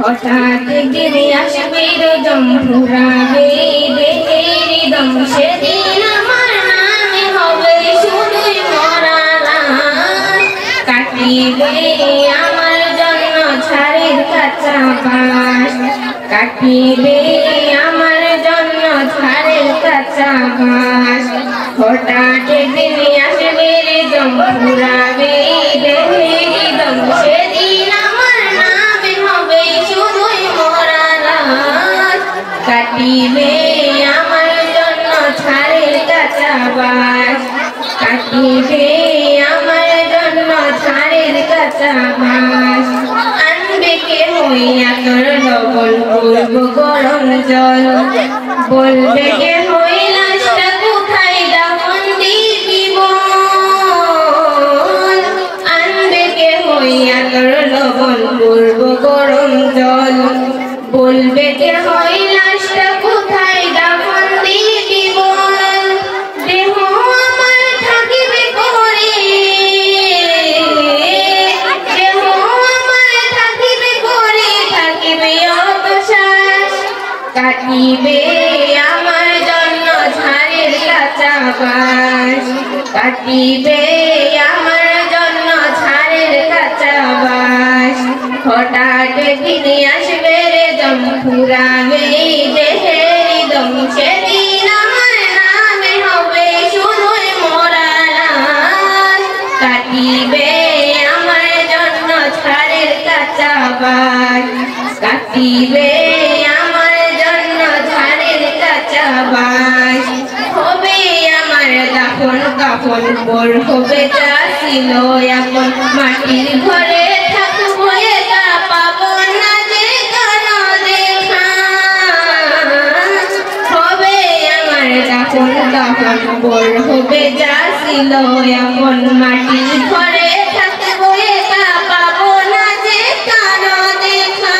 হঠাৎ একদিন আসবে রজম ফুরাবে দেহের দম, সেদিন আমার নামে হবে শুধুই মরা লাশ। কাটিবে আমার জন্য ঝাড়ের কাঁচা বাঁশ, কাটিবে আমার জন্য ঝাড়ের কাঁচা বাঁশ। হঠাৎ একদিন আসবে রজম ফুরাবে দেহের দম, সেদিন আমার নামে হবে শুধুই মরা লাশ। কাটিবে আমার জন্য ঝাড়ের কাঁচা বাঁশ, কাটিবে আমার জন্য ঝাড়ের কাঁচা বাঁশ। আনবে কে হইয়া তোর লবণ করব গরম জল, বলবে কে হই লাশটা কোথায় দাফন দিবি বল। আনবে কে হইয়া তোর লবণ করব গরম জল, বলবে কে হই লাশটা কোথায় দাফন দিবি বল। দেহ আমার থাকিবে করে, দেহ আমার থাকিবে করে, থাকিবে অত শ্বাস। কাটিবে আমার জন্য ঝাড়ের কাঁচা বাঁশ, কাটিবে আমার জন্য ঝাড়ের কাঁচা বাঁশ। হঠাৎ একদিন আসবে রজম ফুরাবে দেহের দম, সেদিন আমার নামে হবে শুধুই মরা লাশ। কাটিবে আমার জন্য ঝাড়ের কাঁচা বাঁশ, কাটিবে আমার জন্য ঝাড়ের কাঁচা বাঁশ। হবে আমার দাফন কাফন পর হবে যা ছিল এখন, মাটির ঘরে থাকবো একা পাবো না যে কারো দেখা। হবে আমার দাফন কাফন পর হবে যা ছিল এখন, মাটির ঘরে থাকবো একা পাবো না যে কারো দেখা।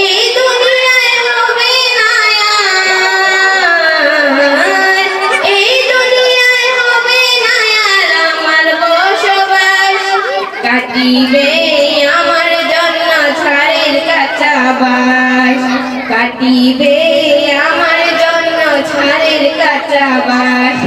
এই দুনিয়ায় হবে না আর, এই দুনিয়ায় হবে না আর আমার বসবাস। কাটিবে আমার জন্য ঝাড়ের কাঁচা বাঁশ, কাটিবে আমার জন্য ঝাড়ের কাঁচা বাঁশ।